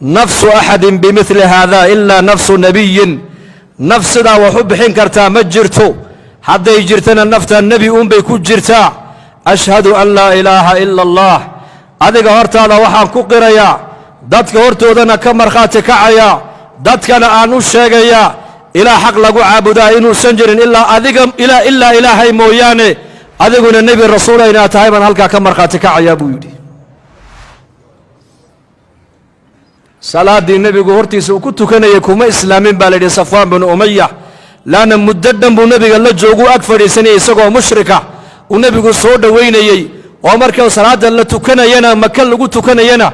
نفس أحد بمثل هذا إلا نفس نبي نفسنا وحب حين كرتا مجرتو حتى يجرتنا النفط النبي بيكون جرتا أشهد أن لا إله إلا الله أذيك هرتا وحان كقريا دتك هرتو دنا كمر خاتك عيا دتك أنا أنوش شيئا إلى حق لقو عبدا إنو سنجر إلا أذيك إلا إلهي موياني أذيك النبي الرسول إنا تايما هلكا كمر خاتك عيا بودي صلاة النبي قهرتيس وكنت كان يكون إسلامين بالد صفوان بن أمية لأن مددن بنبي الله جوجو أكثر سنة سقوا مشركة ونبي صود ويني وأمرك صلاة الله تكنا ينا مكان لقول تكنا ينا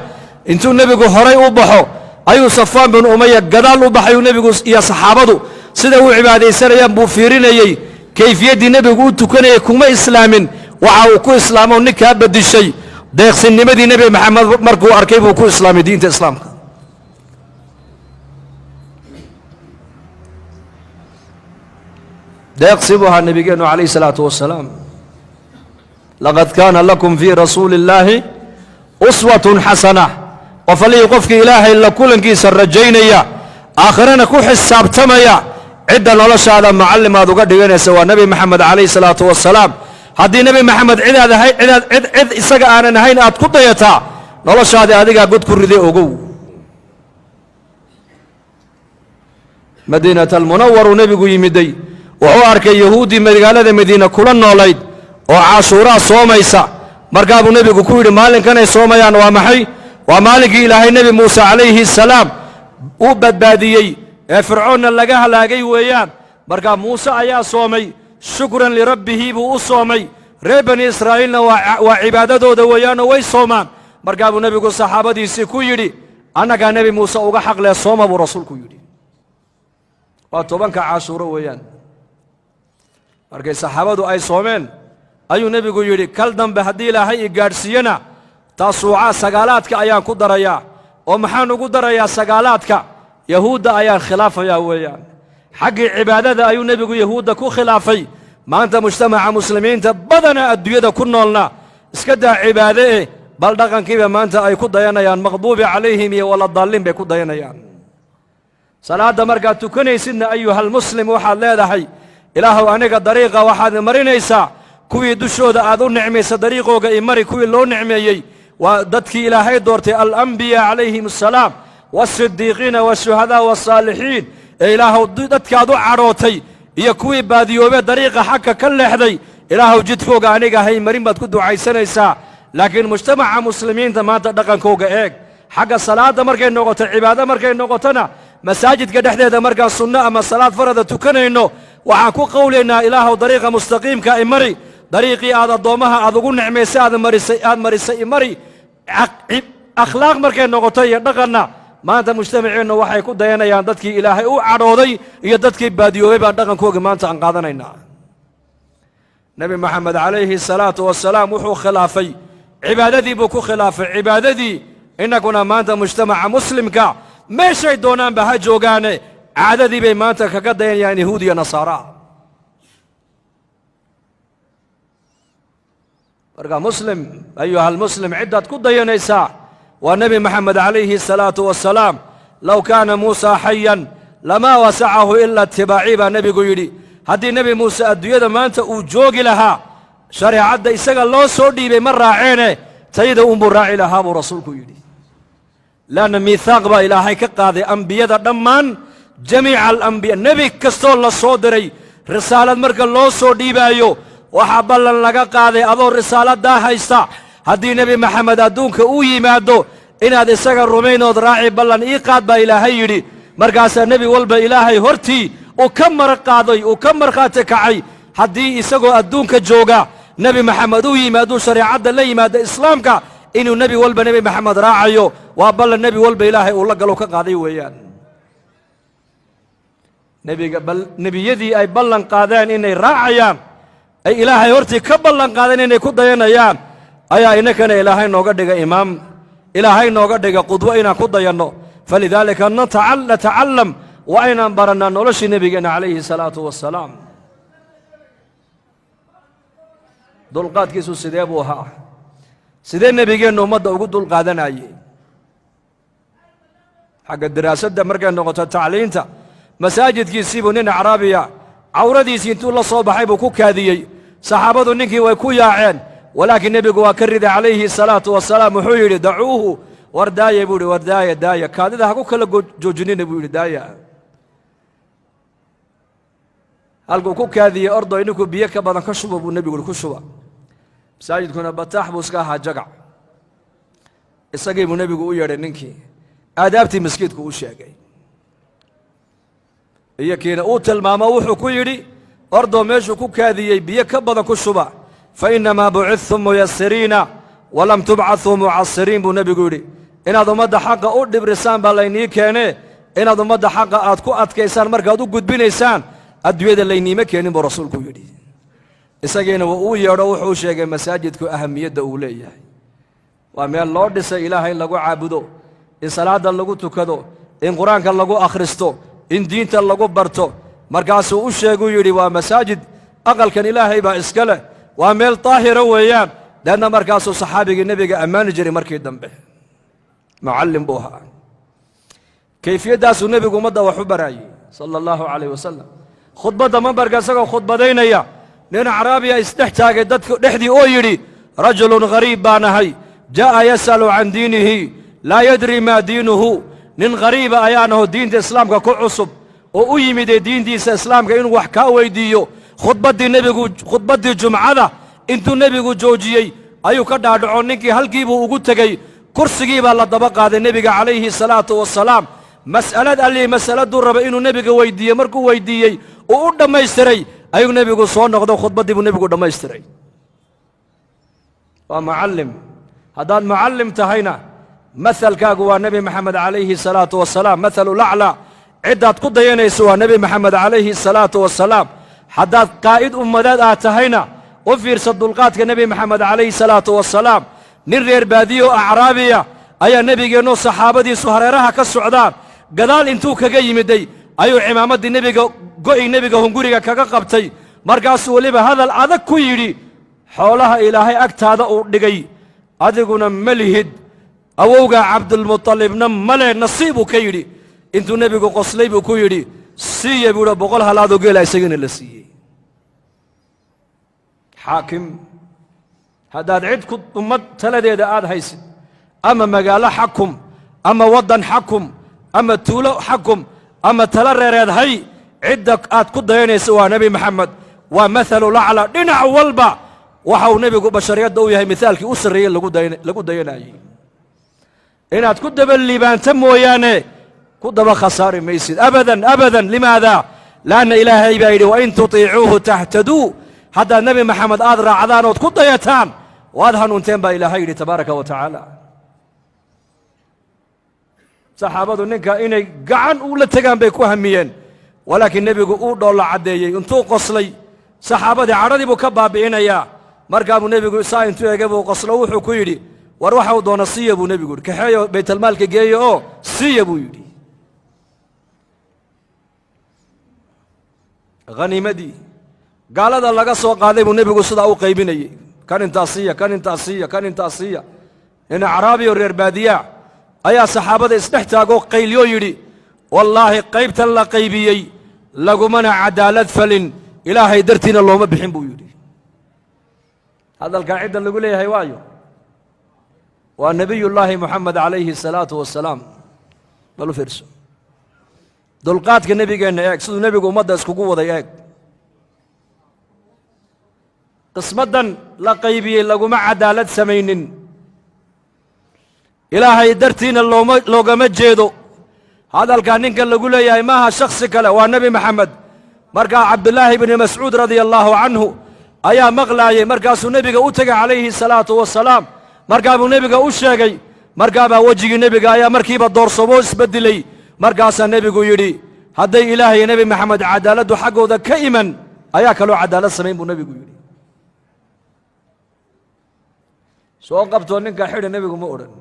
أنتوا النبي هراي أبحو أيو صفوان بن أمية قدال أبحو النبي يا صحابته سدوا عبادة سريان بوفيرين يي كيف يدي النبي قول تكنا يكون إسلامين وعوكو إسلام ونكاب بدي الشيء ده سن مدي النبي محمد مركو أركيبه كو إسلام دين الإسلام ده يقصبها النبي عليه الصلاة والسلام لقد كان لكم في رسول الله أسوة حسنة وفلي يقفك إله إلا كل كيس الرجينية آخرنا كو حساب تميا عدة نولش هذا معلم هذا قد يقول سوى النبي محمد عليه الصلاة والسلام هذه نبي محمد عد إسقى أنا نهين أتقضى يتا نولش هذا قد كردي أقو مدينة المنور نبي يمدي wuxuu arkay yahuudi magaalada madiina kula noolayd oo caashuura soomaysa markaa buu nabigu ku yiri maalinkan ay soomayaan waa maxay waa maalinkii ilaahay nabi Muuse calayhi salaam uu badbaadiyay ee fircoonna laga halaagay weeyaan markaa Muuse ayaa soomay shukran li rabbihi buu u soomay reer bani Israa'iilna waa cibaadadooda weeyaan way soomaan markaa buu nabigu saxaabadiisii ku yiri anaga nabi Muuse uga xaq leh sooma buu rasuulku yiri waa tobanka caashuura weeyaan markay saxaabadu ay soomeen ayuu nabigu yiri kal dambe hadii ilaahay i gaarsiiyana taasuuca sagaalaadka ayaan ku darayaa oo maxaan ugu darayaa sagaalaadka yahuuda ayaan khilaafaya weeyaan xaqi cibaadada ayuu nabigu yahuuda ku khilaafay maanta mujtamaca muslimiinta badana adduunyada ku noolna iska daa cibaade bal dhaqankiiba maanta ay ku dayanayaan maqduubi calayhim iyo wala daalin bay ku dayanayaan salaada markaa tukanaysidna ayuhal muslim waxaad leedahay ilaahu aniga dariiqa waxaad marinaysa kuwii dushooda aad u nicmaysa dariiqooga imari kuwii loo nicmeeyay waa dadkii ilaahay doortay al-anbiya calayhim assalaam was-siddiiqiina wash-shuhadaa was-saalixiin ee ilaahu dadkaad u cadhootay iyo kuwii baadiyoobe dariiqa xagka ka leexday ilaahu jidkooga aniga hay marin baad ku ducaysanaysaa laakiin mujtamaca muslimiinta maanta dhaqankooga eeg xagga salaada markay noqoto cibaado markay noqotona masaajidka dhexdeeda markaan sunno ama salaad farada tukanayno waxaan ku qowlaynaa ilaahu dariiqa mustaqiimka imari dariiqii aad addoomaha aad ugu nicmaysay aad marisay imari akhlaaq markay noqoto iyo dhaqanna maanta mujtamaceennu waxay ku dayanayaan dadkii ilaahay u cadhooday iyo dadkii baadiyoobay baan dhaqankooga maanta aan qaadanaynaa nabi maxamed calayhi salaatu wasalaam wuxuu khilaafay cibaadadii buu ku khilaafay cibaadadii innaguna maanta mujtamaca muslimka meeshay doonaanba ha joogaane caadadii bay maanta kaga dayanayaan yahuud iyo nasaara marka muslim ayuhal muslim ciddaad ku dayanaysaa waa nabi maxamed calayhi salaatu wasalaam low kaana muusa xayan lamaa wasacahu ila itibaaci baa nebigu yidhi haddii nebi muuse adduunyada maanta uu joogi lahaa shareecadda isaga loo soo dhiibay ma raaceene tayda unbuu raaci lahaa buu rasuulku yidhi laanna miithaaq baa ilaahay ka qaaday ambiyada dhammaan jamiica alambiya nebi kastoo la soo diray risaalad marka loo soo dhiibaayo waxaa ballan laga qaaday adoo risaaladaa haysta haddii nebi maxamed adduunka uu yimaado inaad isaga rumaynood raaci ballan ii qaad baa ilaahay yidhi markaasaa nebi walba ilaahay hortii uu ka marqaaday uu ka markhaati kacay haddii isagoo adduunka jooga nebi maxamed uu yimaado shareecadda la yimaado islaamka inuu nebi walba nebi maxamed raacayo waa ballan nebi walba ilaahay uu la galo ka qaaday weeyaan nebiyadii ay ballan qaadeen inay raacayaan ay ilaahay hortii ka ballan qaadeen inay ku dayanayaan ayaa innakana ilaahay nooga dhiga imaam ilaahay nooga dhiga qudwo inaan ku dayanno falidaalika natacallam waa inaan barannaa noloshii nebigeena calayhi salaatu wassalaam dulqaadkiisu sidee buu ahaa sidee nebigeennu ummadda ugu dulqaadanayey xagga daraasadda markay noqoto tacliinta masaajidkiisiibuu nin acraabiya cawradiisii intuu la soo baxay buu ku kaadiyey saxaabadu ninkii way ku yaaceen walaakiin nebigu waa ka riday calayhi salaatu wasalaam wuxuu yidhi dacuuhu war daaya buu yidhi war daaya daaya kaadida ha ku kala joojinina buu yidhi daaya halkuu ku kaadiyey ordo ninkuu biyo ka badan ka shuba buu nebigu yidhi ku shuba masaajidkuna bataax buu iska ahaa jagac isagii buu nebigu u yeedhay ninkii aadaabtii maskiidku u sheegay iyo kiina uu tilmaamo wuxuu ku yidhi ordoo meeshuu ku kaadiyey biyo ka badan ku shuba fa innamaa bucidtum muyasiriina walam tubcaduu mucasiriin buu nebigu yidhi inaad ummadda xaqa u dhibrisaan baa laynii keenee inaad ummadda xaqa aad ku adkaysaan markaad u gudbinaysaan adduunyada layniima keenin buu rasuulku yidhi isagiina wuu uu yeedho wuxuu sheegay masaajidku ahamiyadda uu leeyahay waa meel loo dhisay ilaahay in lagu caabudo in salaadda lagu tukado in qur-aanka lagu akhristo in diinta lagu barto markaasuu u sheeguu yidhi waa masaajid aqalkan ilaahay baa iska leh waa meel daahira weeyaan deedna markaasuu saxaabigii nebiga ammaani jiray markii dambe mucallim buu ahaa kayfiyaddaasuu nebigu ummadda wax u baraayey sala allahu calayh wasalam khudbadda mambarka isagoo khudbadaynaya nin acraabiya isdhex taagay dadku dhexdii oo yidhi rajulun ghariib baan ahay jaa'a yas'alu can diinihi laa yadri maa diinuhu nin ghariiba ayaanaho diinta islaamka ku cusub oo u yimidee diintiisa islaamka inuu wax kaa weyddiiyo khudbaddii jumcada intuu nebigu joojiyey ayuu ka dhaadhaco ninkii halkiibuu ugu tegey kursigii baa la daba qaaday nebiga calayhi salaatu wasalaam mas'alad allii mas'aladuu raba inuu nebiga weyddiiye markuu weyddiiyey uu u dhammaystiray ayuu nebigu soo noqdo khudbaddii buu nebigu dhammaystiray waa mucallim haddaad mucallim tahayna mahalkaagu waa nebi maxamed calayhi salaatu wasalaam mahalulaclaa ciddaad ku dayanayso waa nebi maxamed calayhi salaatu wasalaam haddaad qaa'id ummadeed aad tahayna u fiirsa dulqaadka nebi maxamed calayhi salaatu wasalaam nin reer baadiyo acraabiya ayaa nebigeennu saxaabadiisu hareeraha ka socdaan gadaal intuu kaga yimiday ayuu cimaamaddii go'i nebiga hunguriga kaga qabtay markaasuu weliba hadal adag ku yidhi xoolaha ilaahay agtaada uu dhigay adiguna ma lihid awowgaa cabdulmutalibna male nasiibuu ka yidhi intuu nebigu qoslay buu ku yidhi siiya buu yidhi 100 halaadoo geela isagana la siiyey xaakim haddaad cid ku ummad taladeeda aad haysid ama magaalo xakum ama waddan xakum ama tuulo xakum ama tala reereed hay cidda aad ku dayanaysa waa nebi maxamed waa mahalulaclaa dhinac walba waxa uu nebigu bashariyadda u yahay mihaalkii u sarreeyey lagu dayanayey inaad ku daba liibaanta mooyaane ku daba khasaari maysid abadan abadan limaada laanna ilaahay baa yidhi wain tutiicuuhu tahtaduu haddaad nebi maxamed aad raacdaan ood ku dayataan waad hanuunteen baa ilaahay yidhi tabaaraka wa tacaala saxaabadu ninka inay gacan ula tegaan bay ku hamiyeen walaakiin nebigu uu dhoolla caddeeyey intuu qoslay saxaabadii cadhadii buu ka baabi'inayaa markaa buu nebigu saa intuu ege buu qoslo wuxuu ku yidhi war waxa uu doona siiya buu nebigu yidhi kaxeeyo baytalmaalka geeyo oo siiya buu yidhi haniimadii gaalada laga soo qaaday buu nebigu sidaa u qaybinayey kan intaas siiya kan intaas siiya kan intaas siiya nin acraabiyo reer baadiyaa ayaa saxaabada isdhex taagoo qayliyoo yidhi wallaahi qaybtan la qaybiyey lagumana cadaalad falin ilaahay dartiina looma bixin buu yidhi hadalkaa cidda lagu leeyahay waayo waa nebiyullaahi moxamed calayhi salaatu wasalaam bal u fiirso dulqaadka nebigeenna eeg siduu nebigu ummadda iskugu waday eeg qismaddan la qaybiyey laguma cadaalad samaynin ilaahay dartiina loogama jeedo hadalkaa ninkan lagu leeyahay maaha shakhsi kale waa nebi maxamed markaa cabdulaahi bni mascuud radia allaahu canhu ayaa maqlaayey markaasuu nebiga u tegay calayhi salaatu wasalaam markaa buu nebiga u sheegay markaabaa wejigii nebiga ayaa markiiba doorsomoo isbeddelay markaasaa nebigu yidhi hadday ilaahay nebi maxamed cadaaladdu xaggooda ka iman ayaa kaloo cadaalad samayn buu nebigu yidhi soo qabtoo ninkaa xidhi nebigu ma odhan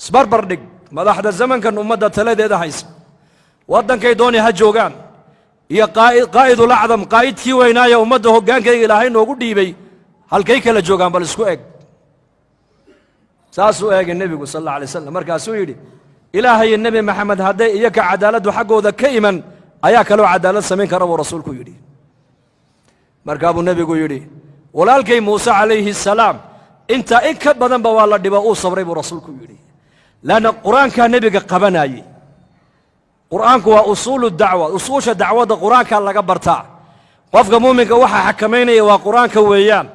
isbarbar dhig madaxda zamankan ummadda taladeeda haysa waddankay dooni ha joogaan iyo qaa'idulacdam qaa'idkii weynaaya ummadda hoggaankayga ilaahay noogu dhiibay halkay kala joogaan bal isku eg saasuu eegay nebigu sal alla alay slam markaasuu yidhi ilaahay nebi maxamed hadday iyaka cadaaladdu xaggooda ka iman ayaa kaloo cadaalad samayn kara buu rasuulku yidhi markaa buu nebigu yidhi walaalkay muuse calayhi salaam intaa in ka badanba waa la dhibo uu sabray buu rasuulku yidhi laanna qur-aankaa nebiga qabanaayey qur'aanku waa usuulu dacwa usuusha dacwadda qur-aankaa laga bartaa qofka muuminka waxaa xakamaynaya waa qur-aanka weeyaan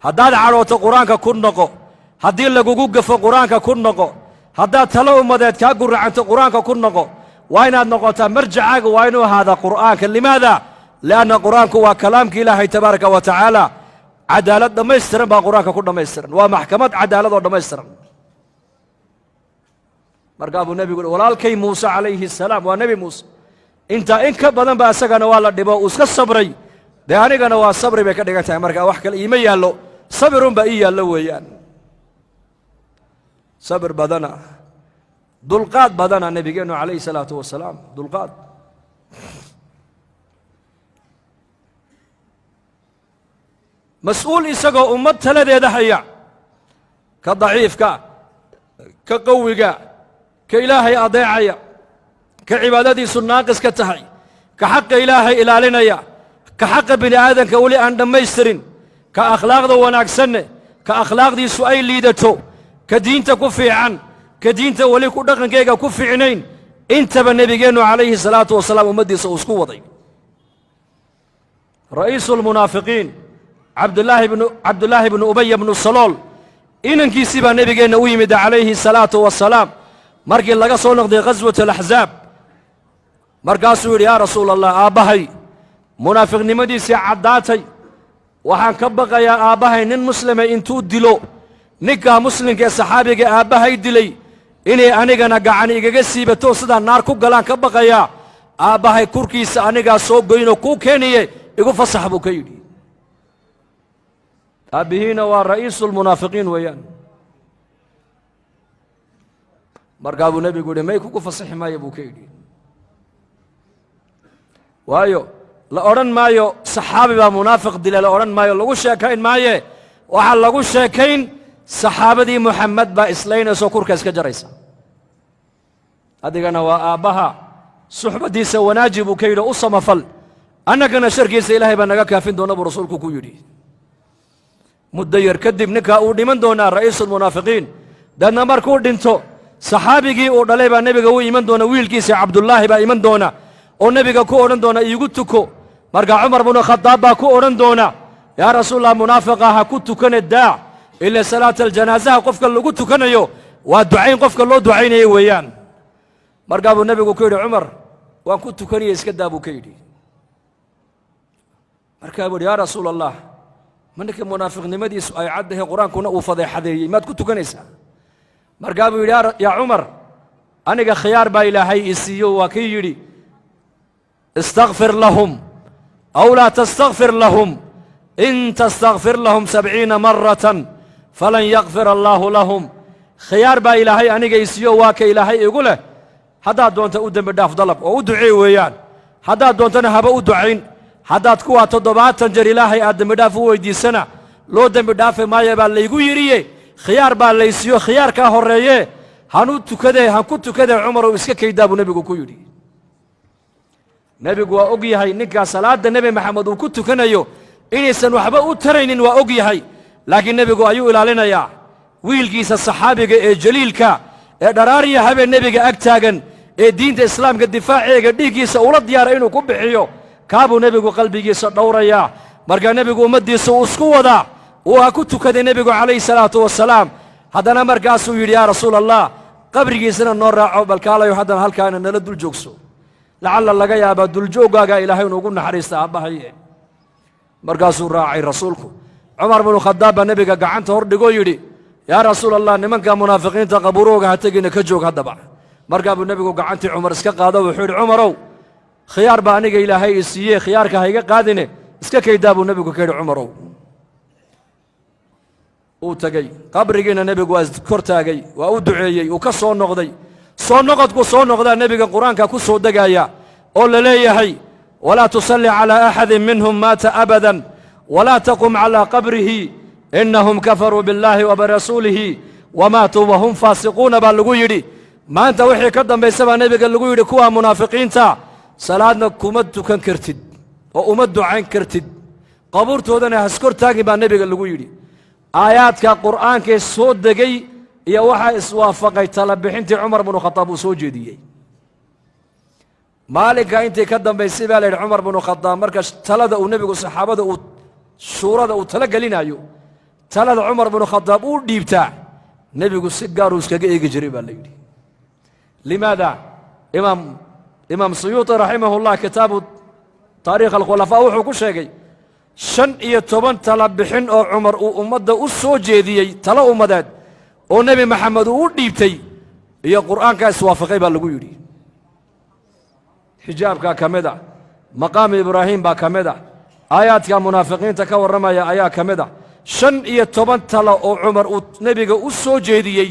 haddaad cadhooto qur-aanka ku noqo haddii lagugu gafo qur-aanka ku noqo haddaad talo ummadeed kaa guracanto qur-aanka ku noqo waa inaad noqotaa marjacaaga waa inuu ahaadaa qur'aanka limaada lianna qur'aanku waa kalaamka ilaahay tabaaraka wa tacaala cadaalad dhammaystiran baa qur-aanka ku dhammaystiran waa maxkamad cadaalad oo dhammaystiran markaa buu nebigu uhi walaalkay muuse calayhi salaam waa nebi muuse intaa in ka badan ba isagana waa la dhibo uu iska sabray dee anigana waa sabri bay ka dhigan tahay markaa wax kale iima yaallo sabirunbaa ii yaallo weeyaan sabir badana dulqaad badana nebigeennu calayhi salaatu wasalaam dulqaad mas-uul isagoo ummad taladeeda haya ka daciifka ka qawiga ka ilaahay adeecaya ka cibaadadiisu naaqis ka tahay ka xaqa ilaahay ilaalinaya ka xaqa bini aadanka weli aan dhammaystirin ka akhlaaqda wanaagsanne ka akhlaaqdiisu ay liidato ka diinta ku fiican ka diinta weli ku dhaqankayga ku fiicnayn intaba nebigeennu calayhi salaatu wasalaam ummaddiisa uu isku waday ra'iisu lmunaafiqiin cabdullaahi bnu ubaya bnu salool inankiisii baa nebigeenna u yimid calayhi salaatu wasalaam markii laga soo noqday ghaswat alaxzaab markaasuu yidhi yaa rasuula allah aabbahay munaafiqnimadiisii caddaatay waxaan ka baqayaa aabbahay nin muslima intuu dilo ninkaa muslimka ee saxaabiga aabbahay dilay inay anigana gacan igaga siibato sidaa naar ku galaan ka baqayaa aabbahay kurkiisa anigaa soo goynoo kuu keeniye igu fasax buu ka yidhi aabbihiina waa ra'iisu lmunaafiqiin weeyaan markaa buu nebigu yidhi may kugu fasaxi maayo buu ka yidhi waayo la odhan maayo saxaabi baa munaafiq dila la odhan maayo lagu sheekayn maaye waxaa lagu sheekayn saxaabadii muxamed baa islaynayso kurka iska jaraysa adigana waa aabbaha suxbaddiisa wanaaji buu ka yidhi u samafal annagana sharkiisa ilaahay baa naga kaafin doona buu rasuulku ku yidhi muddo yar kadib ninkaa uu dhiman doonaa ra'iisulmunaafiqiin dadna markuu dhinto saxaabigii uu dhalay baa nebiga u iman doona wiilkiisa cabdullaahi baa iman doona oo nebiga ku odhan doona iigu tuko markaa cumar bnu khadaab baa ku odhan doona yaa rasuulallah munaafiqa ha ku tukane daa ila salaata aljanaasaha qofka lagu tukanayo waa ducayn qofka loo ducaynayo weeyaan markaa buu nebigu ku yidhi cumar waan ku tukanaya iska daa buu ka yidhi markaa buu yidhi yaa rasuula allah ma ninka munaafiqnimadiisu ay caddahay qur-aankuna uu fadeexadeeyey maad ku tukanaysaa markaa buu yidhi yaa cumar aniga khiyaar baa ilaahay ii siiyo waa kii yidhi istakfir lahum aw laa tastakfir lahum in tastakfir lahum 70 maratan falan yakfir allaahu lahum khiyaar baa ilaahay aniga ii siiyo waa ka ilaahay igu leh haddaad doonta u dembi dhaaf dalab oo u duceey weeyaan haddaad doontana haba u ducayn haddaad kuwaa 70 jeer ilaahay aad dembi dhaaf u weyddiisana loo dembi dhaafi maayo baa laygu yidhiye khiyaar baa laysiiyo khiyaarkaa horreeye han ku tukadee cumarow iska kaydaa buu nebigu ku yidhi nebigu waa og yahay ninkaa salaadda nebi maxamed uu ku tukanayo inaysan waxba u taraynin waa og yahay laakiin nebigu ayuu ilaalinayaa wiilkiisa saxaabiga ee jaliilka ee dharaariya habeen nebiga ag taagan ee diinta islaamka difaaceega dhiiggiisa ula diyaara inuu ku bixiyo kaabuu nebigu qalbigiisa dhowrayaa markaa nebigu ummaddiisa uu isku wadaa uu ha ku tukaday nebigu calayhi salaatu wasalaam haddana markaasuu yidhi yaa rasuula allah qabrigiisana noo raaco balkaalayo haddana halkaana nala dul joogso lacalla laga yaabaa duljooggaagaa ilaahay inuugu naxariista aabbahaye markaasuu raacay rasuulku cumar binu khadaab baa nebiga gacanta hor dhigoo yidhi yaa rasuula allah nimanka munaafiqiinta qabuurooga ha tegina ka joog haddaba markaa buu nebigu gacantii cumar iska qaado wuxuu yidhi cumarow khiyaar baa aniga ilaahay ii siiyey khiyaarka ha iga qaadine iska kaydaa buu nebigu ka yidhi cumarow uu tegey qabrigiina nebigu waa kor taagay waa u duceeyey uu ka soo noqday soo noqodku soo noqdaa nebiga qur-aanka ku soo degaaya oo la leeyahay walaa tusalli calaa axadin minhum maata abadan walaa taqum calaa qabrihi innahum kafaruu biاllaahi wa birasuulihi wamaatuu wahum faasiquuna baa lagu yidhi maanta wixii ka dambaysa baa nebiga lagu yidhi kuwa munaafiqiinta salaadna kuma tukan kartid oo uma ducayn kartid qabuurtoodana haskor taagin baa nebiga lagu yidhi aayaadka qur'aankee soo degay iyo waxaa iswaafaqay tala bixintii cumar binu khadaab uu soo jeediyey maalinka intii ka dambaysay baa la yidhi cumar binu khadaab marka talada uu nebigu saxaabada uu shuurada uu tala gelinayo talada cumar binu khadaab uu dhiibtaa nebigu si gaaruu iskaga eegi jiray baa la yidhi limaada imaam suyuuti raximahullah kitaabu taariikh alkhulafaa wuxuu ku sheegay 15 tala bixin oo cumar uu ummadda u soo jeediyey tala ummadeed oo nebi maxamed uu u dhiibtay iyo qur'aankaa iswaafaqay baa lagu yidhi xijaabkaa ka mid a maqaami ibraahim baa ka mid a aayaadka munaafiqiinta ka warramaya ayaa ka mid a 15 talo oo cumar uu nebiga u soo jeediyey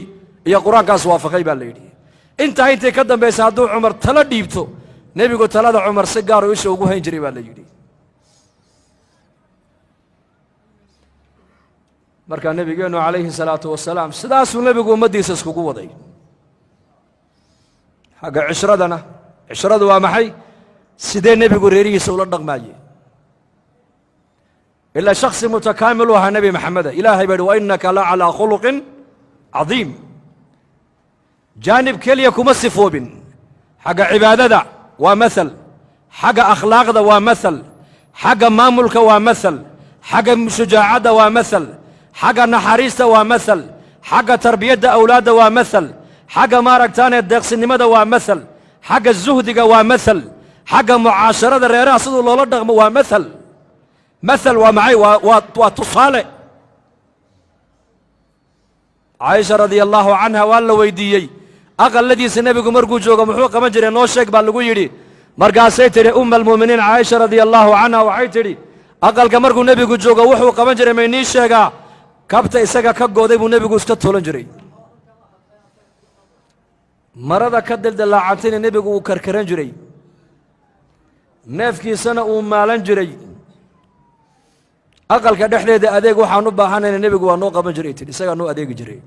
iyo qur'aankaas waafaqay baa la yidhi intaa intay ka dambaysa hadduu cumar tala dhiibto nebigu talada cumar si gaaruu isha ugu hayn jiray baa la yidhi markaa nebigeennu calayhi salaatu wasalaam sidaasuu nebigu ummaddiisa iskugu waday xagga cishradana cishradu waa maxay sidee nebigu reerihiisa ula dhaqmaaye ilaa shakhsi mutakaamil u ahaa nebi maxameda ilaahay baa yidhi wa innaka la calaa khuluqin cadiim jaanib keliya kuma sifoobin xagga cibaadada waa maal xagga akhlaaqda waa maal xagga maamulka waa maal xagga shujaacadda waa maal xagga naxariista waa maal xagga tarbiyadda awlaadda waa maal xagga maaragtaane deeqsinimada waa maal xagga zuhdiga waa maal xagga mucaasharada reeraha siduu loola dhaqmo waa maal maal waa maxay waa tusaale caaisha radia allaahu canha waa la weydiiyey aqalladiisa nebigu markuu joogo muxuu qaban jiray noo sheeg baa lagu yidhi markaasay tidhi umma almu'miniin caaisha radia allaahu canha waxay tidhi aqalka markuu nebigu joogo wuxuu qaban jiray maynii sheegaa kabta isaga ka gooday buu nebigu iska toolan jiray marada ka dildillaacantina nebigu uu karkaran jiray neefkiisana uu maalan jiray aqalka dhexdeeda adeeg waxaan u baahanayna nebigu waa noo qaban jiray tidhi isagaa noo adeegi jiray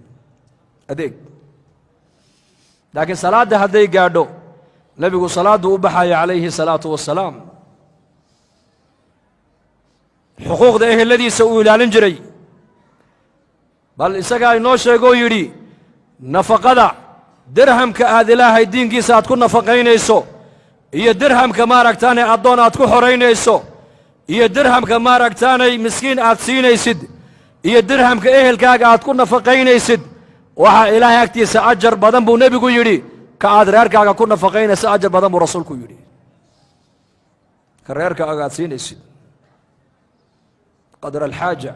adeeg laakiin salaadda hadday gaadho nebigu salaadduu u baxaya calayhi salaatu wassalaam xuquuqda eheladiisa uu ilaalin jiray bal isagaa inoo sheegoo yidhi nafaqada dirhamka aad ilaahay diinkiisa aad ku nafaqaynayso iyo dirhamka maaragtaanay addoon aad ku xoraynayso iyo dirhamka maaragtaanay miskiin aad siinaysid iyo dirhamka ehelkaaga aad ku nafaqaynaysid waxaa ilaahay agtiisa ajar badan buu nebigu yidhi ka aad reerkaaga ku nafaqaynaysa ajar badan buu rasuulku yidhi ka reerkaaga aad siinaysid qadra alxaaja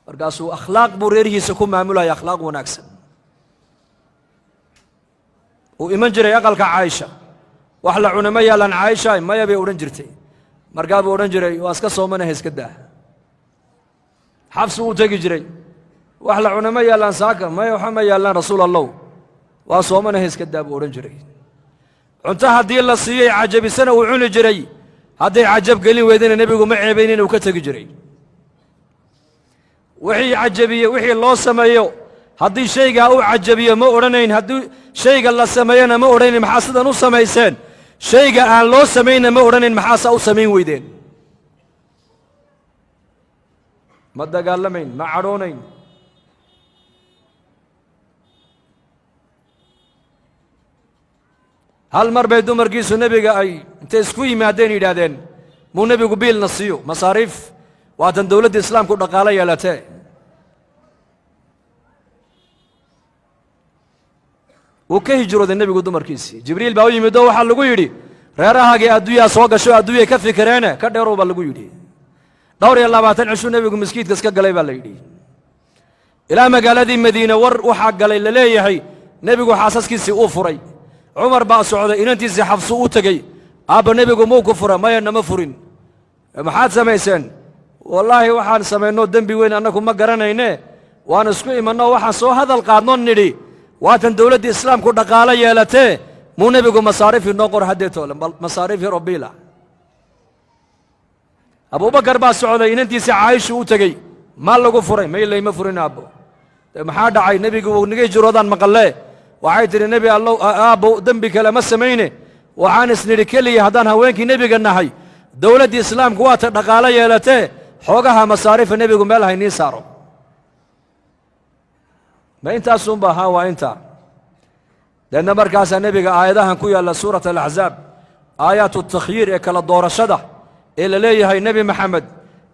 markaasuu akhlaaq buu reerihiisa ku maamulaya akhlaaq wanaagsan uu iman jiray aqalka caaisha wax la cuna ma yaalaan caaisha maya bay odhan jirtay markaa buu odhan jiray waa iska soomanaha iska daa xabsi uu tegi jiray wax la cuna ma yaallaan saaka maya waxa ma yaallaan rasuul allow waa soomanaha iska daa buu odhan jiray cunto haddii la siiyey cajabisana uu cuni jiray hadday cajab gelin weydana nebigu ma ceebayn inuu ka tegi jiray wixii cajabiye wixii loo sameeyo haddii shaygaa uu cajabiyo ma odhanayn haddii shayga la sameeyana ma odhanayn maxaa sidan u samayseen shayga aan loo samayna ma odhanayn maxaasaa u samayn weydeen ma dagaalamayn ma cadhoonayn hal mar bay dumarkiisu nebiga ay intay isku yimaadeen yidhaahdeen muu nebigu biilna siiyo masaariif waatan dowladda islaamku dhaqaalo yeelatee wuu ka hijrooday nebigu dumarkiisii jibriil baa u yimid oo waxaa lagu yidhi reerahaagii adduunyaa soo gasho adduunyay ka fikireene ka dheerow baa lagu yidhi 22 cishuu nebigu maskiidka iska galay baa la yidhi ilaa magaaladii madiine war waxaa galay la leeyahay nebigu xaasaskiisii uu furay cumar baa socday inantiisii xabsu u tegey aabba nebigu muu ku fura maya nama furin maxaad samayseen wallaahi waxaan samaynoo dembi weyn annagu ma garanayne waan isku imanno waxaan soo hadal qaadno nidhi waatan dowladda islaamku dhaqaalo yeelatee muu nebigu masaariif inoo qor haddee toole masaariif yar oo biila abubakar baa socday inantiisa caaisha u tegey maal lagu furay maylayma furin aabbo maxaa dhacay nebigu uu nigay jiroodaan maqallee waxay tidhi nebi allow aabbo dembi kale ma samayne waxaan isnidhi keliya haddaan haweenkii nebiga nahay dowladdii islaamku waata dhaqaalo yeelatee xoogaha masaarifa nebigu meel haynii saaro ma intaasunba haa waa intaa deedna markaasaa nebiga aayadahan ku yaalla suurat alaxzaab aayaatu takhyiir ee kala doorashada ee la leeyahay nebi maxamed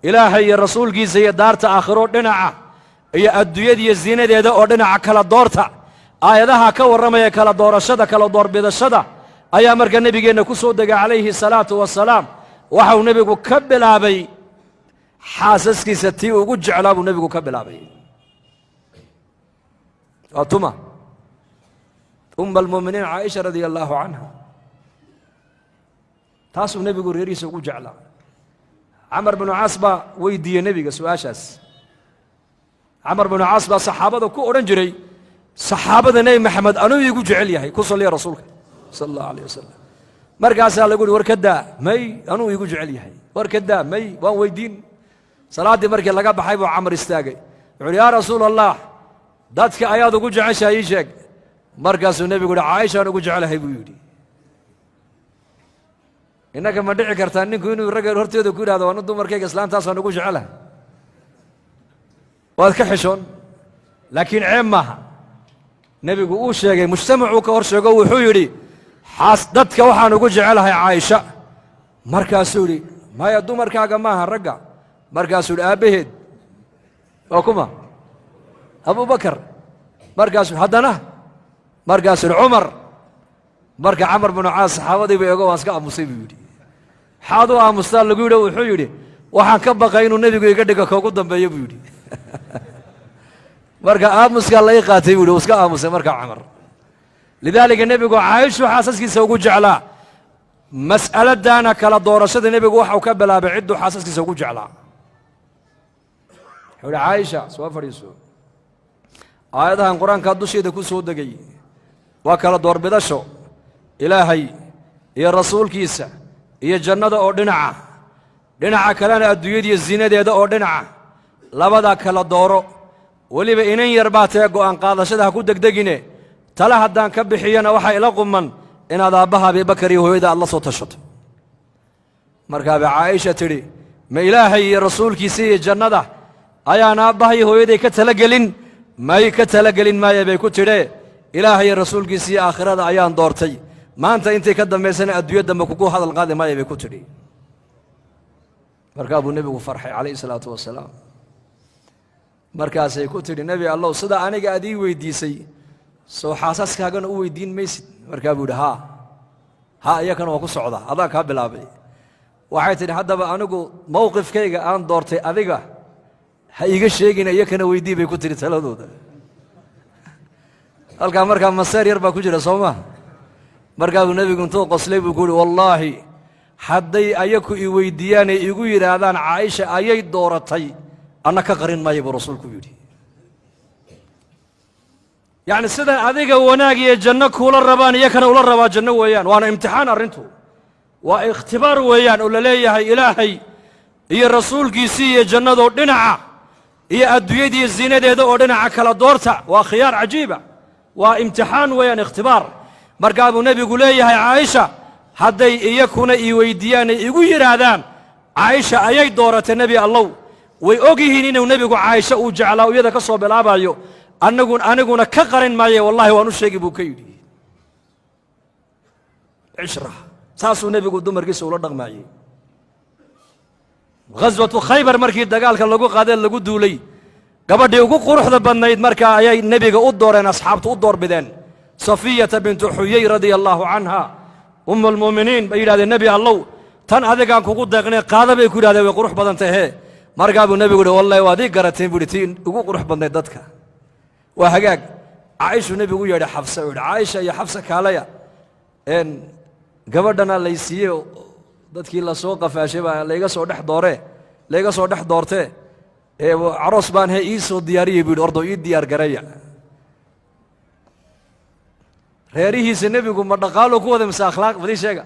ilaahay iyo rasuulkiisa iyo daarta aakhiro dhinaca iyo adduunyadiiyo ziinadeeda oo dhinaca kala doorta aayadaha ka warramaya kala doorashada kala doorbidashada ayaa marka nebigeenna ku soo degay calayhi salaatu wasalaam waxau nebigu ka bilaabay xaasaskiisa tii ugu jeclaa buu nebigu ka bilaabay waa tuma almu'miniin caaisha radia allaahu canha taasuu nebigu reerihiisa ugu jeclaa camar binu caas baa weydiiyey nebiga su-aashaas camar binu caas baa saxaabada ku odhan jiray saxaabada nebi maxamed anuu iigu jecel yahay ku salliya rasuulka sala allahu alayh wasalam markaasaa lagu uhi war ka daa may anuu iigu jecel yahay war ka daa may waan weydiin salaaddii markii laga baxay buu camar istaagay wuxu uhi yaa rasuul allah dadka ayaad ugu jeceshahay ii sheeg markaasuu nebigu uhi caaishaan ugu jecelahay buu yidhi innaka ma dhici kartaa ninku inuu ragga horteeda ku yidhahdo anu dumarkayga islaantaasaan ugu jecelahay waad ka xishoon laakiin ceeb maaha nebigu uu sheegay mujtamacuu ka hor sheego wuxuu yidhi dadka waxaan ugu jecelahay caaisha markaasuu yidhi maya dumarkaaga maaha ragga markaasuu yidhi aabbaheed waa kuma abubakar markaasuu haddana markaasuu yidhi cumar marka camar binu caas saxaabadiiba eego waan iska aamusay buu yidhi maxaad u aamustaa lagu yidhi wuxuu yidhi waxaan ka baqay inuu nebigu iga dhiga koogu dambeeyo buu yidhi marka aamuskaa la ii qaatay buu yidhi uu iska aamusay markaa camar lidaalika nebigu caaishu xaasaskiisa ugu jeclaa mas'aladdaana kala doorashada nebigu waxau ka bilaabay cidduu xaasaskiisa ugu jeclaa wuxuu yidhi caaisha soo fadhiiso aayadahan qur-aankaa dusheeda ku soo degay waa kala doorbidasho ilaahay iyo rasuulkiisa iyo jannada oo dhinaca kalena adduunyadiiyo ziinadeeda oo dhinaca labadaa kala dooro weliba inan yar baa tee go'aan qaadashada ha ku degdegine tale haddaan ka bixiyana waxaa ila quman inaad aabbaha abibakar iyo hooyada aad la soo tashato markaabay caaisha tidhi ma ilaahay iyo rasuulkiisa iyo jannada ayaan aabbaha iyo hooyaday ka talagelin may ka talagelin maaya bay ku tidhee ilaahay iyo rasuulkiisa iyo aakhirada ayaan doortay maanta intay ka dambaysana adduunya dambe kugu hadal qaadi maaya bay ku tidhi markaa buu nebigu farxay calayhi salaatu wasalaam markaasay ku tidhi nebi allow sida aniga aad ii weydiisay soo xaasaskaagana u weydiin maysid markaa buu yidhi haa iyakana waa ku socda adaan kaa bilaabay waxay tidhi haddaba anigu mowqifkayga aan doortay adiga ha iiga sheegina iyakana weydii bay ku tidhi taladooda halkaa markaa maseer yar baa ku jira soo maa markaa buu nebigu intuu qoslay buu ku yidhi wallaahi hadday ayaku i weyddiiyaanay igu yidhaahdaan caaisha ayay dooratay anna ka qarin maayo buu rasuulku yidhi yacni sidan adiga wanaag iyo janno kuula rabaan iyakana ula rabaa janno weeyaan waana imtixaan arrintu waa ikhtibaar weeyaan oo la leeyahay ilaahay iyo rasuulkiisii iyo jannadoo dhinaca iyo adduunyadiiyo ziinadeeda oo dhinaca kala doorta waa khiyaar cajiiba waa imtixaan weeyaan ikhtibaar markaa buu nebigu leeyahay caaisha hadday iyakuna ii weyddiiyaanay igu yidhaahdaan caaisha ayay dooratay nebi allow way og yihiin inuu nebigu caaisha uu jeclaa iyada ka soo bilaabayo aniguna ka qarin maaye wallahi waan u sheegi buu ka yidhi cishra saasuu nebigu dumarkiisa ula dhaqmaayey ghaswatu khaybar markii dagaalka lagu qaadee lagu duulay gabadhii ugu quruxda badnayd markaa ayay nebiga u dooreen asxaabtu u doorbideen safiyata bintu xuyey radia allaahu canha ummu almu'miniin bay yidhahdeen nebi allow tan adigaan kugu deeqnay qaada bay ku yidhahdeen way qurux badan tahee markaa buu nebigu yidhi wallahi waad ii garateen buu yidhi tii ugu qurux badnayd dadka waa hagaag caaishuu nebigu u yeedhay xafsa uu yidhi caaisha iyo xafsa kaalaya gabadhana laysiiye dadkii la soo qafaashay baa layga soo dhex doortee caroos baan he ii soo diyaariyey buu yidhi ordo ii diyaar garaya reerihiisa nebigu ma dhaqaalo ku wada mise akhlaaq badii sheega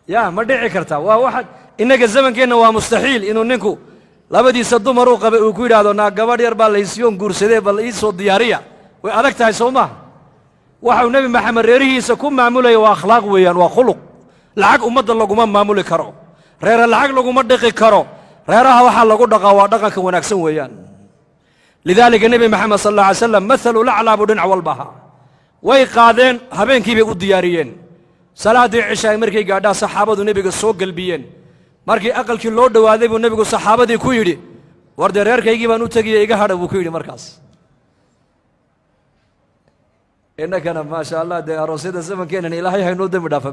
ya ma dhici karta waa waxaad إنك الزمن كأنه ومستحيل إنه نكو labadiisa dumar uu qabay uu ku yiraahdo naa gabadh yar baa la isyoon guursaday bal ii soo diyaariya way adag tahay Soomaa waxa uu nabi maxamed reerihiisa ku maamulay waa akhlaaq weeyaan waa khuluq lacag ummadda laguma maamuli karo reer lacag laguma dhaqi karo reeraha waxa lagu dhaqaa waa dhaqanka wanaagsan weeyaan lidaalika nabi maxamed sallallahu alayhi wasallam mathalu la'la budin walbaha way qaadeen habeenkii bay u diyaariyeen salaadii cishaa markay gaadhaa saxaabadu nabiga soo galbiyeen markii aqalkii loo dhawaaday buu nabigu saxaabadii ku yiri warde reerkaygii baan u tagayay iga hadha buu ku yiri markaas innakana ma sha Allah de aroosada zamankeenan ilaahay hayno dambi dhaafa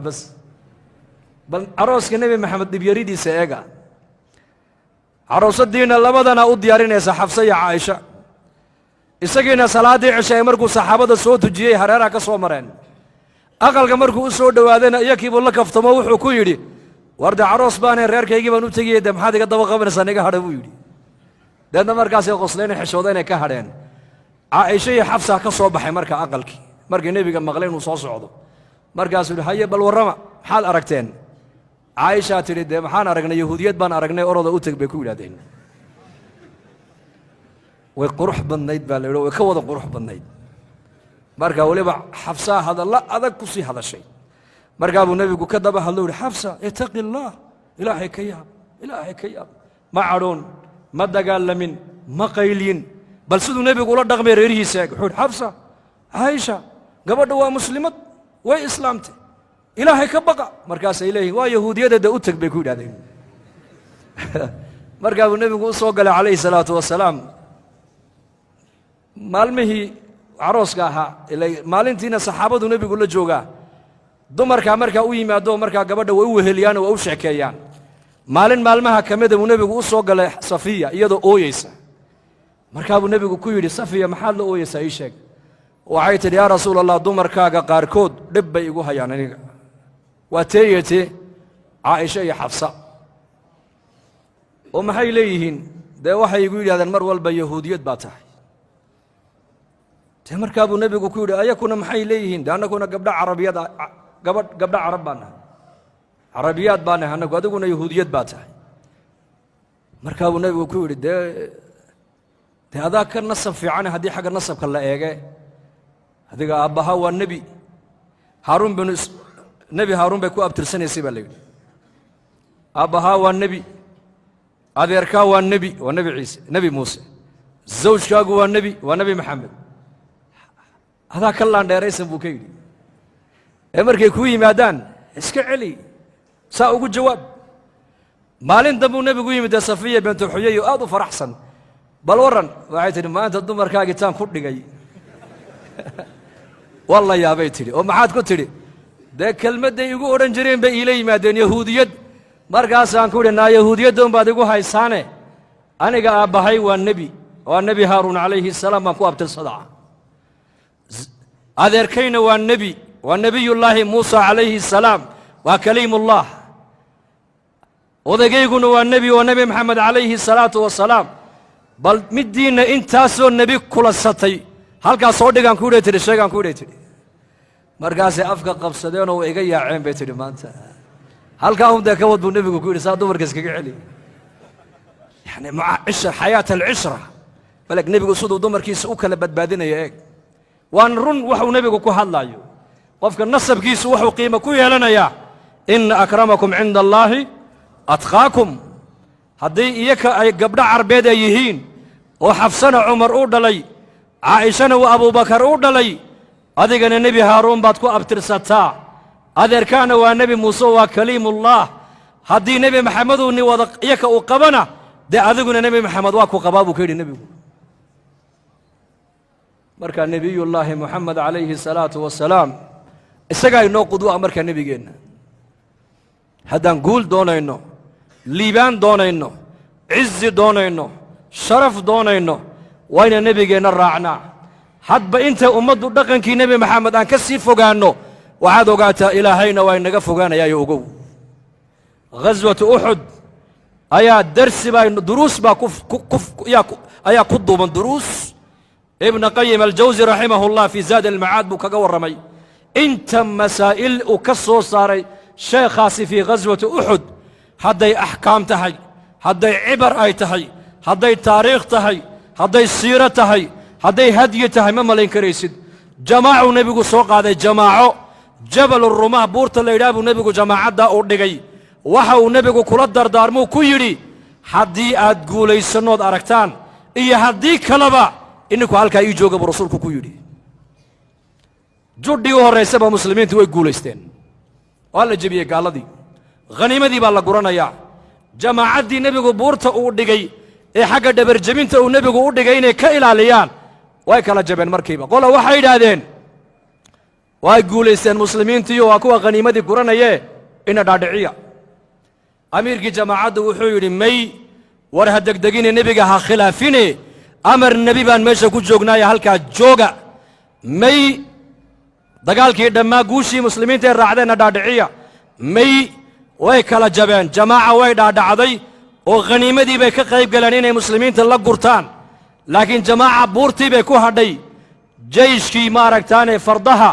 bal arooska nabi maxamed dib yaridiisa eega aroosadiina labadana u diyaarinaysa Xafsa iyo Aisha isagiina salaadii cishaa markuu saxaabada soo tujiyay hareeraha ka soo mareen aqalka markuu u soo dhawaadayna iyakii buu la kaftamo wuxuu ku yiri warda aroos baan reerkaygii baan u tagayay de maxaad iga daba qabanaysaa niga hadha buu yiri dadna markaas ay qosleen xishoodeen ka hadheen Aisha iyo Xafsa ka soo baxay marka aqalkii markii nabiga maqleen uu soo socdo markaas uu haye bal warrama maxaad aragteen Aisha tiri de maxaan aragnay yahuudiyad baan aragnay orada u tag bay ku yiraahdeen way qurux badnayd baa leeyahay way ka wada qurux badnayd marka waliba Xafsa hadalla adag ku sii hadashay markaa buu nabigu ka daba hadlo Xafsa ittaqi Allah ilaahay ka yaab ma caroon ma dagaalamin ma qaylin bal siduu nabigu la dhaqmay reerihiisa wuxuu Xafsa Aisha gabadha waa muslimad way islaamtay ilaahay ka baqa markaas ay leeyihiin waa yahuudiyada u tag bay ku yiraahdeen markaa buu nabigu u soo galay calayhi salaatu wasalaam maalmihii arooska ahaa ilaa maalintiina saxaabadu nabigu la joogaa dumarka marka u yimaado marka gabadha way u weheliyaan oo u sheekeeyaan maalin maalmaha kamida uu nabigu u soo galay Safiya iyadoo ooyeysa marka uu nabigu ku yiri Safiya maxaad la ooyeysaa ii sheeg waxay tiri yaa rasuulallah dumarkaaga qaarkood dhib bay igu hayaan aniga waa teeyatee Aisha iyo Xafsa oo maxay leeyihiin de waxay igu yiraahdeen mar walba yahuudiyad baa tahay te marka uu nabigu ku yiri ayakuna maxay leeyihiin daanakuna gabdha carabiyada gabdha carab baan carabiyaad baan anagu adiguna yahuudiyad baa tahay marka uu nabigu ku yiri de adaa ka nasab fiican hadii xaga nasabka la eege adiga abaha waa nabi Harun bay ku abtirsanayay baa leeyahay abaha waa nabi adeerka waa nabi Ciise nabi Muuse zawjkaagu waa nabi Maxamed adaa ka laan dheeraysan buu ka yiri markay ku yimaadaan iska celi saa ugu jawaab maalin dambu nabigu yimid Safiya bint Huyay aad u faraxsan bal waran waxay tiri maanta dumarkaaga taan ku dhigay wallahi yaabay tiri oo maxaad ku tiri de kelmaday igu oran jireen bay ila yimaadeen yahuudiyad markaas aan ku dhina yahuudiyadoon baad igu haysaane aniga aabahay waa nabi Harun alayhi salaam ma ku abtirsadaa adeerkayna waa nabiyullaahi Muusa alayhi salaam waa kaliimullah odageyguna waa nabi Maxamed alayhi salaatu wasalaam bal midiina intaasoo nabi kula satay halkaas soo dhigan ku dheetay sheegan ku dheetay markaas afka qabsadeen oo iga yaaceen bay tiri maanta halkaa hum ka wad buu nabigu ku yiri saa dumarkiis kaga celi yani maisha hayat al-ishra balak nabigu sidoo dumarkiisa u kala badbaadinaya eeg waan run wuxuu nabigu ku hadlayo qofka nasabkiisu wuxuu qiimo ku yeelanaya in akramakum inda Allahi atqaakum hadii iyaka ay gabdha carbeed ay yihiin oo Xafsana Umar u dhalay Aishana wa Abu Bakar u dhalay adigana nabi Harun baad ku abtirsataa adeerkaana waa nabi Muuse waa kaliimullah hadii nabi Maxamed uu ni wada iyaka u qabana de adiguna nabi Maxamed waa ku qabaabu ka yiri nabigu marka nabiyullaahi Muhammad alayhi salaatu wasalaam isaga inoo qudwa marka nabigeena haddaan guul doonayno liibaan doonayno izzi doonayno sharaf doonayno wayna nabigeena raacnaa hadba inta ummaddu dhaqankii nabi Maxamed aan ka sii fogaano waxaad ogaataa ilaahayna waa inaga fogaanayaa ogow ghazwat Uhud ayaa darsi baa duruus baa ayaa ku duuban duruus ابن قيم الجوزي رحمه الله في زاد المعاد بكغا ورمي انت مسائل وكسو صاري شيخاسي في غزوة أحد hadday axkaam tahay hadday cibar ay tahay hadday taariikh tahay hadday siiro tahay hadday hadyi tahay ma malayn karaysid jamaacuu nebigu soo qaaday jamaaco jabalurumah buurta la yidhaha buu nebigu jamaacaddaa u dhigay waxa uu nebigu kula dardaarmuu ku yidhi haddii aad guulaysanood aragtaan iyo haddii kaleba ininku halkaa ii jooga buu rasuulku ku yidhi judhii u horraysaba muslimiintu way guulaysteen waa la jebiyey gaalladii khaniimadii baa la guranayaa jamaacaddii nebigu buurta uu dhigay ee xagga dhabarjebinta uu nebigu u dhigay inay ka ilaaliyaan way kala jabeen markiiba qola waxay yidhaahdeen way guulaysteen muslimiintiiyo waa kuwa khaniimadii guranayee ina dhaadhiciya amiirkii jamaacaddu wuxuu yidhi may war ha degdegine nebiga ha khilaafine amar nebi baan meesha ku joognaaye halkaa jooga may dagaalkii dhammaa guushii muslimiinta ee raacdeenna dhaadhiciya may way kala jabeen jamaaca way dhaadhacday oo khaniimadii bay ka qayb galeen inay muslimiinta la gurtaan laakiin jamaaca buurtii bay ku hadhay jeyshkii maaragtaane fardaha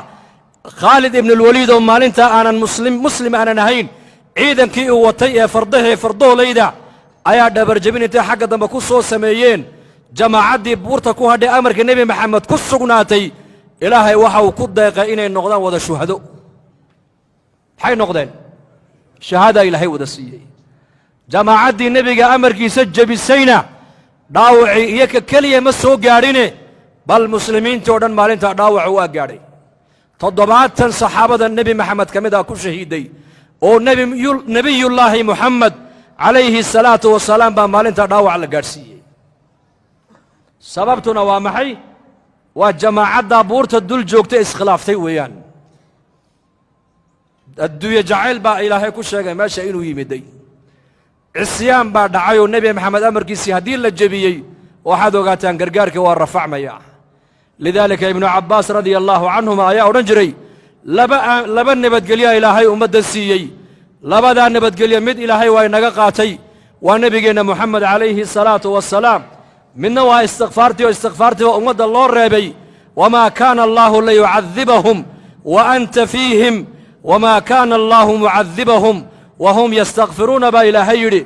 khaalid ibnulwaliid oo maalintaa aanan muslim aanan ahayn ciidankii uu watay ee fardahee fardoolayda ayaa dhabarjebin intay xagga dambe ku soo sameeyeen jamaacaddii buurta ku hadhay amarka nebi maxamed ku sugnaatay ilaahay waxa uu ku deeqay inay noqdaan wada shuhado maxay noqdeen shahaadaa ilaahay wada siiyey jamaacaddii nebiga amarkiisa jebisayna dhaawacii iyo ka keliya ma soo gaadhine bal muslimiintii oo dhan maalintaa dhaawacu waa gaadhay 70 saxaabada nebi maxamed ka mid ah ku shahiiday oo nebiyullaahi muxamed calayhi salaatu wasalaam baa maalintaa dhaawac la gaadhsiiyey sababtuna waa maxay waa jamaacaddaa buurta dul joogta iskhilaaftay weeyaan adduunye jacayl baa ilaahay ku sheegay meesha inuu yimiday cisyaan baa dhacay oo nebi maxamed amarkiisii haddii la jebiyey waxaad ogaataan gargaarkii waa rafacmaya lidaalika ibnu cabbaas radia allaahu canhuma ayaa odhan jiray laba nabadgelyaa ilaahay ummadda siiyey labadaa nabadgelyo mid ilaahay waa inaga qaatay waa nebigeenna moxamed calayhi salaatu wasalaam midna waa istikfaartii oo istikfaartii waa ummadda loo reebay wamaa kaana allaahu liyucadibahum wa anta fiihim wamaa kaana allaahu mucadibahum wahum yastakfiruuna baa ilaahay yidhi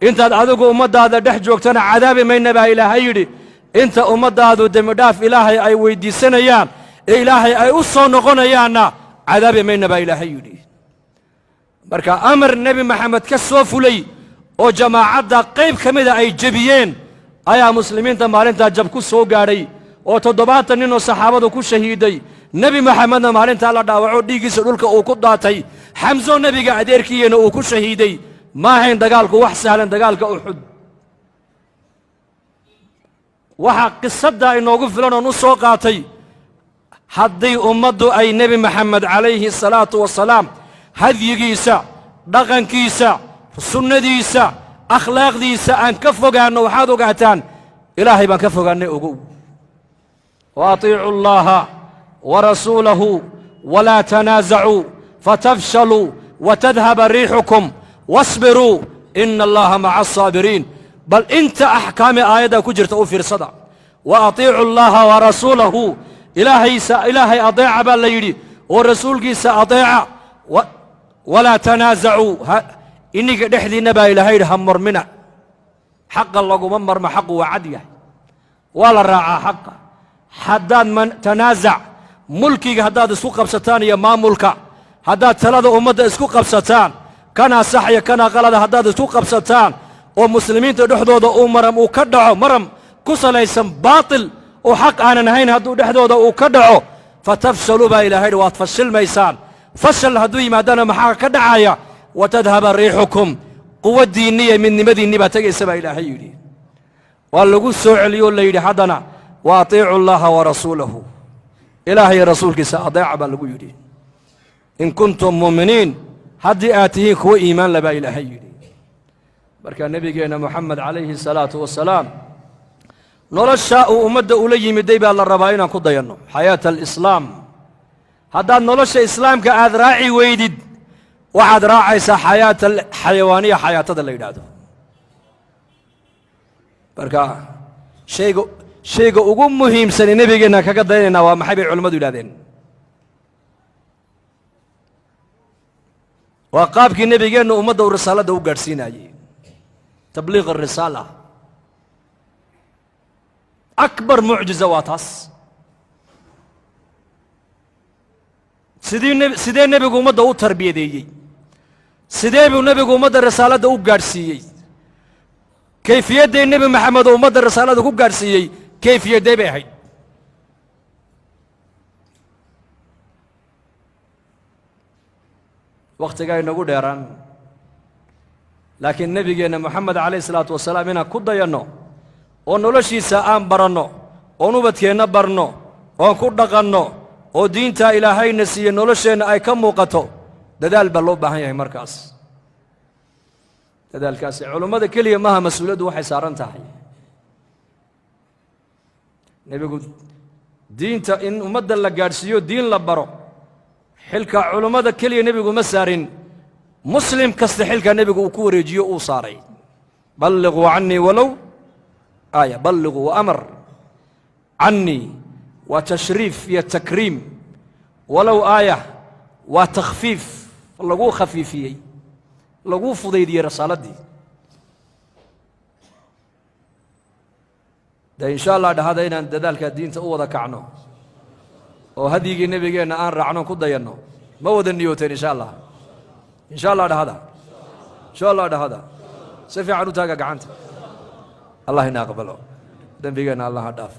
intaad adigu ummaddaada dhex joogtana cadaabi mayna baa ilaahay yidhi inta ummaddaadu dembidhaaf ilaahay ay weyddiisanayaan ee ilaahay ay u soo noqonayaanna cadaabi mayna baa ilaahay yidhi marka amar nebi maxamed ka soo fulay oo jamaacadda qayb ka mida ay jebiyeen ayaa muslimiinta maalintaa jab ku soo gaadhay oo 70 nin oo saxaabadu ku shahiiday nebi maxamedna maalintaa la dhaawaco dhiiggiisa dhulka uu ku daatay xamso nebiga adeerkiiyana uu ku shahiiday ma ahayn dagaalku wax sahlan dagaalka uxud waxaa qisaddaa inoogu filan oon u soo qaatay haddii ummaddu ay nebi maxamed calayhi salaatu wasalaam hadyigiisa dhaqankiisa sunnadiisa akhlaaqdiisa aan ka fogaanno waxaad ogaataan ilaahay baan ka fogaannay ogow wa atiicu allaha warasuulahu walaa tanaasacuu fatafshaluu watadhaba riixukum wasbiruu ina allaha maca asaabiriin bal inta axkaame aayaddaa ku jirta u fiirsada wa atiicu allaha warasuulahu ilaahay adeeca baa la yidhi oo rasuulkiisa adeeca walaa tanaasacuu ininka dhexdiinna baa ilaahay yidhi ha marmina xaqa laguma marmo xaqu waa cad yahay waa la raacaa xaqa haddaad tanaasac mulkiga haddaad isku qabsataan iyo maamulka haddaad talada ummadda isku qabsataan kanaa sax iyo kanaa qalada haddaad isku qabsataan oo muslimiinta dhexdooda uu ka dhaco maram ku salaysan baatil oo xaq aanan ahayn hadduu dhexdooda uu ka dhaco fatafshaluu baa ilaahay yidhi waad fashilmaysaan fashal hadduu yimaadana maxaa ka dhacaya watadhaba riixukum quwaddiinni iyo midnimadiinni baa tegaysa baa ilaahay yidhi waa lagu soo celiyoo la yidhi haddana wa atiicu allaha warasuulahu ilaahay rasuulkiisa adeeca baa lagu yidhi in kuntum mu'miniin haddii aad tihiin kuwa iimaan le baa ilaahay yidhi marka nebigeenna moxamed calayhi salaatu wasalaam noloshaa uu ummadda ula yimiday baa la rabaa inaan ku dayanno xayaata alislaam haddaad nolosha islaamka aad raaci weydid waxaad raacaysaa xayaata xayawaaniya xayaatada la yidhaahdo marka shayga ugu muhiimsan ee nebigeenna kaga dayanaynaa waa maxay bay culimmadu yidhahdeen وقابك النبي جاء إنه أمده الرسالة ده وقارسينا تبليغ الرسالة أكبر معجزة واتاس سيدي النبي أمده وتربية دي سيدي النبي أمده الرسالة ده وقارسيي كيفية دي النبي محمد أمده الرسالة ده وقارسيي كيفية دي بهي وقت جاي نقول ديران لكن النبي جينا محمد عليه الصلاة والسلام هنا كده ينو ونولشي سام برنو ونوبتينا برنو ونكده قنو ودين تا إلهي نسي نولشين أي كم وقتو دال بلوب بهاي مركز دال كاس علماء كلية مها مسؤولية وحي سارن تاعي نبي يقول دين تا إن أمد لقارسيو دين لبرو حلك علماء كلية نبي يقول مسارين مسلم كاستحلك نبي يقول كوري جيو وصاري بلغوا عني ولو آية بلغوا وأمر عني وتشريف يا تكريم ولو آية وتخفيف لقوه خفيفي لقوه فضيدي رسالة دي ده إن شاء الله ده هذا إن ذلك الدين تقوى ذكعنه وهدي النبي جينا أن رعنه كده ينو مود النيوتين إن شاء الله إن شاء الله ده هذا إن شاء الله ده هذا سيفي عنو تاقا قعنت الله ينقبله دم بيجينا الله هداف